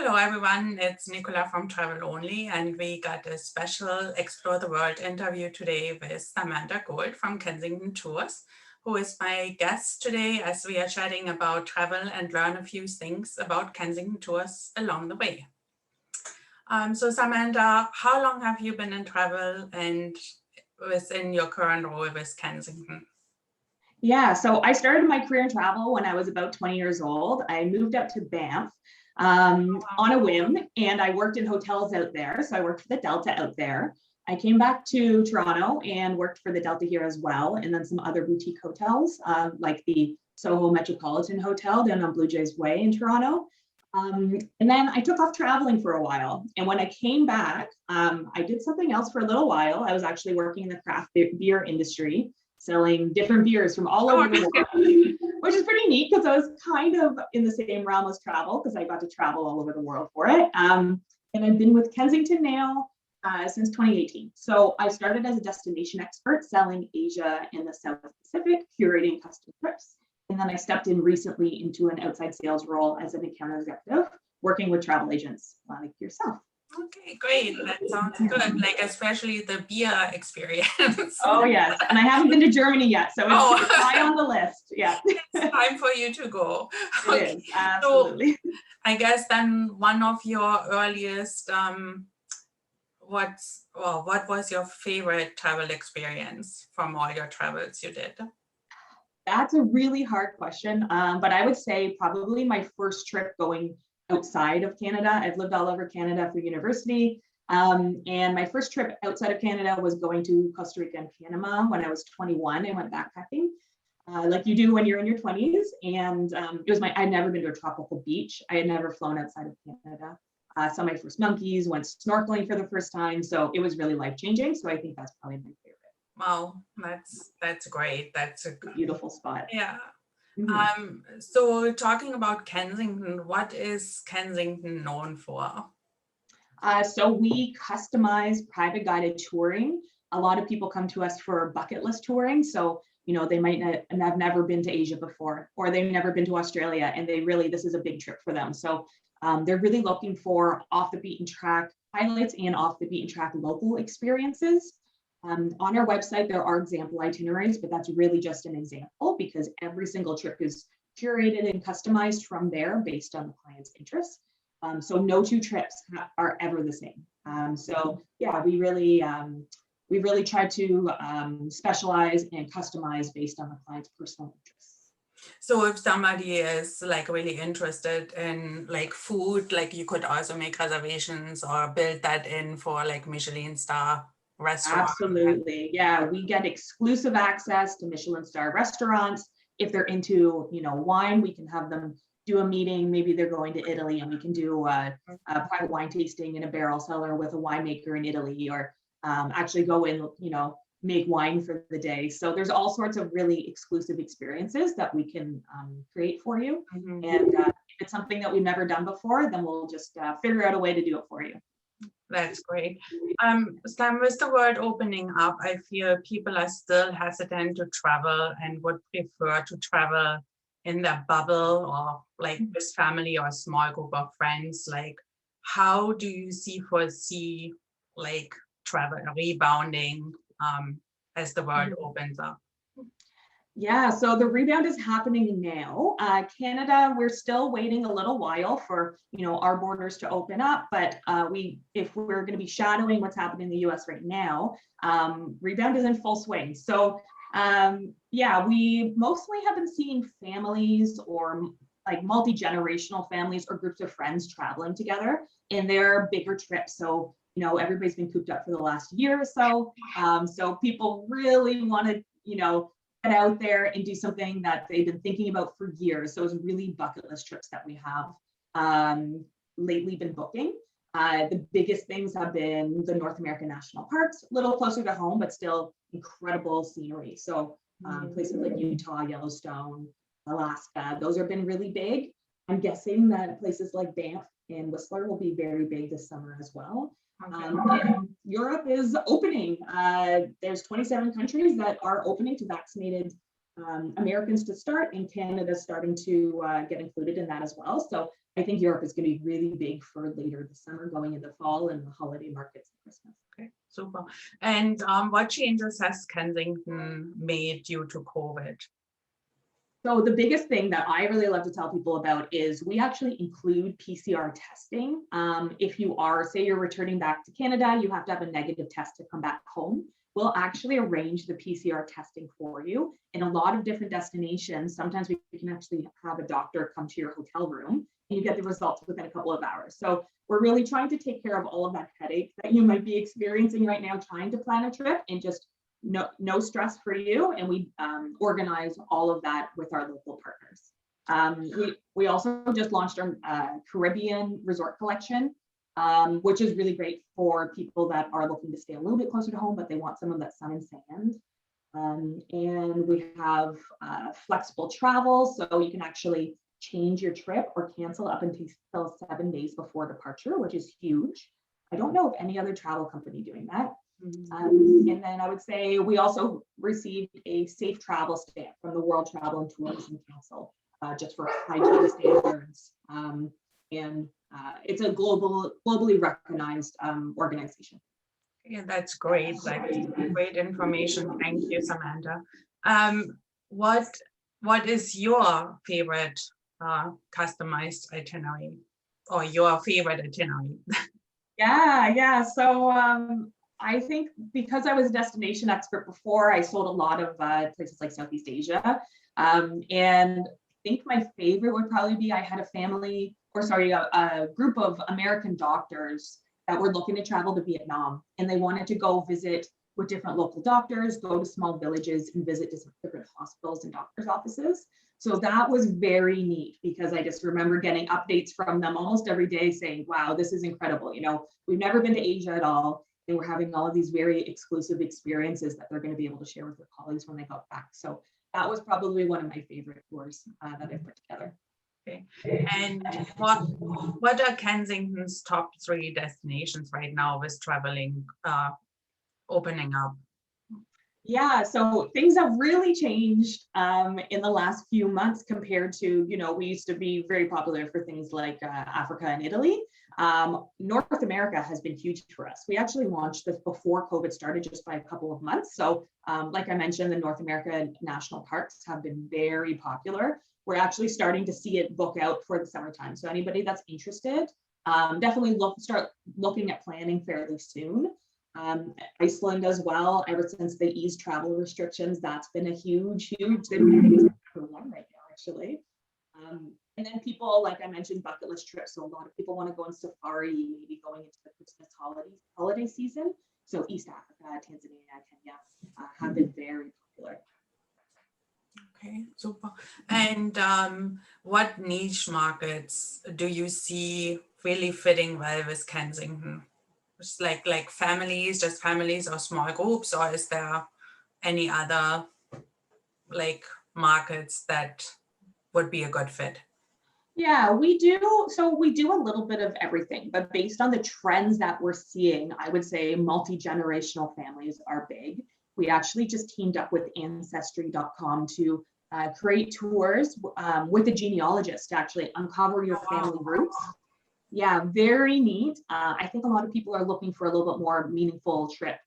Hello everyone, it's Nicola from TravelOnly, and we got a special Explore the World interview today with Samantha Gould from Kensington Tours, who is my guest today as we are chatting about travel and learn a few things about Kensington Tours along the way. So Samantha, how long have you been in travel and within your current role with Kensington? Yeah, so I started my career in travel when I was about 20 years old. I moved up to Banff on a whim, and I worked in hotels out there. So I worked for the Delta out there. I came back to Toronto and worked for the Delta here as well, and then some other boutique hotels like the Soho Metropolitan Hotel down on Blue Jays Way in Toronto. And then I took off traveling for a while. And when I came back, I did something else for a little while. I was actually working in the craft beer industry, selling different beers from all over the world, which is pretty neat because I was kind of in the same realm as travel because I got to travel all over the world for it. And I've been with Kensington now since 2018. So I started as a destination expert selling Asia and the South Pacific, curating custom trips. And then I stepped in recently into an outside sales role as an account executive, working with travel agents like yourself. Okay, great. That sounds good. Like especially the beer experience. Oh yes, and I haven't been to Germany yet, so it's high on the list. Yeah, it's time for you to go. It is, absolutely. So I guess then one of your earliest, what was your favorite travel experience from all your travels you did? That's a really hard question, but I would say probably my first trip going outside of Canada. I've lived all over Canada for university. And my first trip outside of Canada was going to Costa Rica and Panama when I was 21. I went backpacking like you do when you're in your 20s. And I'd never been to a tropical beach. I had never flown outside of Canada. Saw my first monkeys, went snorkeling for the first time. So it was really life-changing. So I think that's probably my favorite. Wow, that's great. That's a beautiful spot. Yeah. So talking about Kensington, what is Kensington known for? So we customize private guided touring. A lot of people come to us for bucket list touring. So, they might have never been to Asia before, or they've never been to Australia, and this is a big trip for them. So they're really looking for off the beaten track highlights and off the beaten track local experiences. On our website, there are example itineraries, but that's really just an example because every single trip is curated and customized from there based on the client's interests. So no two trips are ever the same. So yeah, we really try to specialize and customize based on the client's personal interests. So if somebody is like really interested in like food, like you could also make reservations or build that in for like Michelin star restaurant. Absolutely. Yeah, we get exclusive access to Michelin star restaurants. If they're into, wine, we can have them do a meeting. Maybe they're going to Italy and we can do a private wine tasting in a barrel cellar with a winemaker in Italy, or actually go in, make wine for the day. So there's all sorts of really exclusive experiences that we can create for you. Mm-hmm. And if it's something that we've never done before, then we'll just figure out a way to do it for you. That's great. Sam, with the world opening up, I feel people are still hesitant to travel and would prefer to travel in their bubble or like with family or a small group of friends. Like, how do you foresee like travel rebounding as the world opens up? Yeah, so the rebound is happening now. Canada, we're still waiting a little while for our borders to open up, but if we're going to be shadowing what's happening in the US right now, rebound is in full swing. So yeah, we mostly have been seeing families or like multi-generational families or groups of friends traveling together in their bigger trips. So everybody's been cooped up for the last year or so. So people really want to get out there and do something that they've been thinking about for years. So it's really bucket list trips that we have lately been booking. The biggest things have been the North American national parks, a little closer to home, but still incredible scenery. So places like Utah, Yellowstone, Alaska, those have been really big. I'm guessing that places like Banff and Whistler will be very big this summer as well. And Europe is opening. There's 27 countries that are opening to vaccinated Americans to start, and Canada's starting to get included in that as well. So I think Europe is going to be really big for later this summer, going into fall and the holiday markets and Christmas. Okay, super. And what changes has Kensington made due to COVID? So the biggest thing that I really love to tell people about is we actually include PCR testing. If you are, say you're returning back to Canada, you have to have a negative test to come back home. We'll actually arrange the PCR testing for you. In a lot of different destinations, sometimes we can actually have a doctor come to your hotel room and you get the results within a couple of hours. So we're really trying to take care of all of that headache that you might be experiencing right now trying to plan a trip, and just no stress for you. And we organize all of that with our local partners. We also just launched our Caribbean resort collection, which is really great for people that are looking to stay a little bit closer to home, but they want some of that sun and sand. And we have flexible travel, so you can actually change your trip or cancel up until 7 days before departure, which is huge. I don't know of any other travel company doing that. And then I would say we also received a safe travel stamp from the World Travel and Tourism Council, just for hygiene standards. And it's a globally recognized organization. Yeah, that's great. That's great information. Thank you, Samantha. What is your favorite customized itinerary, or your favorite itinerary? Yeah. So I think because I was a destination expert before, I sold a lot of places like Southeast Asia. And I think my favorite would probably be, I had a group of American doctors that were looking to travel to Vietnam, and they wanted to go visit with different local doctors, go to small villages and visit different hospitals and doctors' offices. So that was very neat, because I just remember getting updates from them almost every day saying, wow, this is incredible. We've never been to Asia at all. They were having all of these very exclusive experiences that they're going to be able to share with their colleagues when they got back. So that was probably one of my favorite tours that I put together. Okay. And what are Kensington's top 3 destinations right now with traveling opening up? Yeah, so things have really changed in the last few months compared to, we used to be very popular for things like Africa and Italy. North America has been huge for us. We actually launched this before COVID started, just by a couple of months. So like I mentioned, the North America national parks have been very popular. We're actually starting to see it book out for the summertime. So anybody that's interested, definitely start looking at planning fairly soon. Iceland as well, ever since they eased travel restrictions, that's been a huge, I think it's number 1 right now, actually. And then people, like I mentioned, bucket list trips. So a lot of people want to go on safari, maybe going into the Christmas holiday season. So East Africa, Tanzania, Kenya have been very popular. Okay, super. And what niche markets do you see really fitting well with Kensington? It's like families, just families or small groups, or is there any other like markets that would be a good fit? Yeah, we do. So we do a little bit of everything, but based on the trends that we're seeing, I would say multi-generational families are big. We actually just teamed up with Ancestry.com to create tours with a genealogist to actually uncover your family roots. Yeah, very neat. I think a lot of people are looking for a little bit more meaningful trip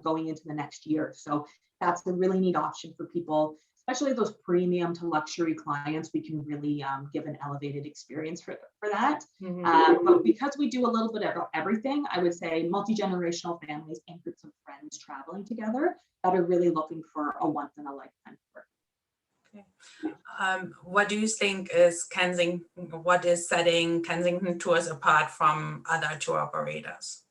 going into the next year. So that's a really neat option for people, especially those premium to luxury clients. We can really give an elevated experience for that. But because we do a little bit of everything, I would say multi-generational families and groups of friends traveling together that are really looking for a once in a lifetime tour. What do you think is what is setting Kensington Tours apart from other tour operators?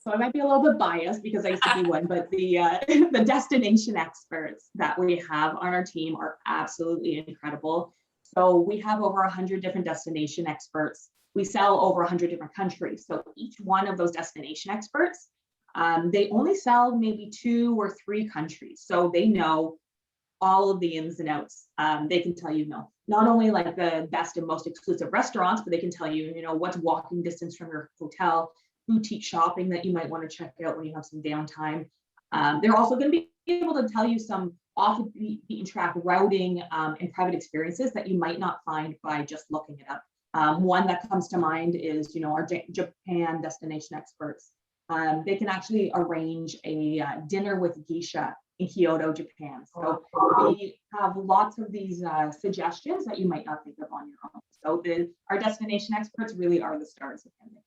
So I might be a little bit biased because I used to be one, but the destination experts that we have on our team are absolutely incredible. So we have over 100 different destination experts. We sell over 100 different countries. So each one of those destination experts, they only sell maybe 2 or 3 countries. So they know all of the ins and outs. They can tell you, not only like the best and most exclusive restaurants, but they can tell you, what's walking distance from your hotel, boutique shopping that you might want to check out when you have some downtime. They're also going to be able to tell you some off of the beaten track routing and private experiences that you might not find by just looking it up. One that comes to mind is, our Japan destination experts. They can actually arrange a dinner with geisha in Kyoto, Japan. So we have lots of these suggestions that you might not think of on your own. So our destination experts really are the stars of Kensington.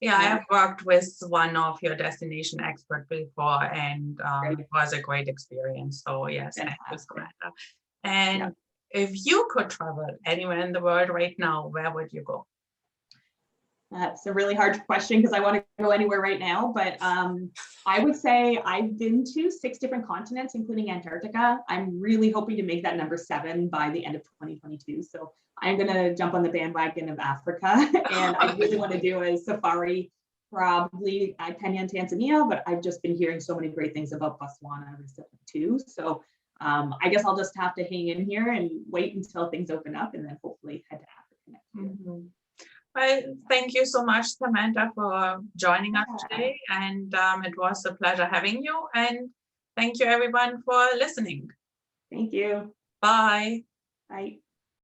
Yeah, I have worked with one of your destination experts before, and it was a great experience. So yes, thank you, Samantha. And if you could travel anywhere in the world right now, where would you go? That's a really hard question because I want to go anywhere right now, but I would say I've been to 6 different continents, including Antarctica. I'm really hoping to make that number 7 by the end of 2022. So I'm going to jump on the bandwagon of Africa, and I really want to do a safari, probably at Kenya and Tanzania, but I've just been hearing so many great things about Botswana recently too. So I guess I'll just have to hang in here and wait until things open up, and then hopefully head to Africa next year. Well, thank you so much, Samantha, for joining us today. And it was a pleasure having you. And thank you, everyone, for listening. Thank you. Bye. Bye.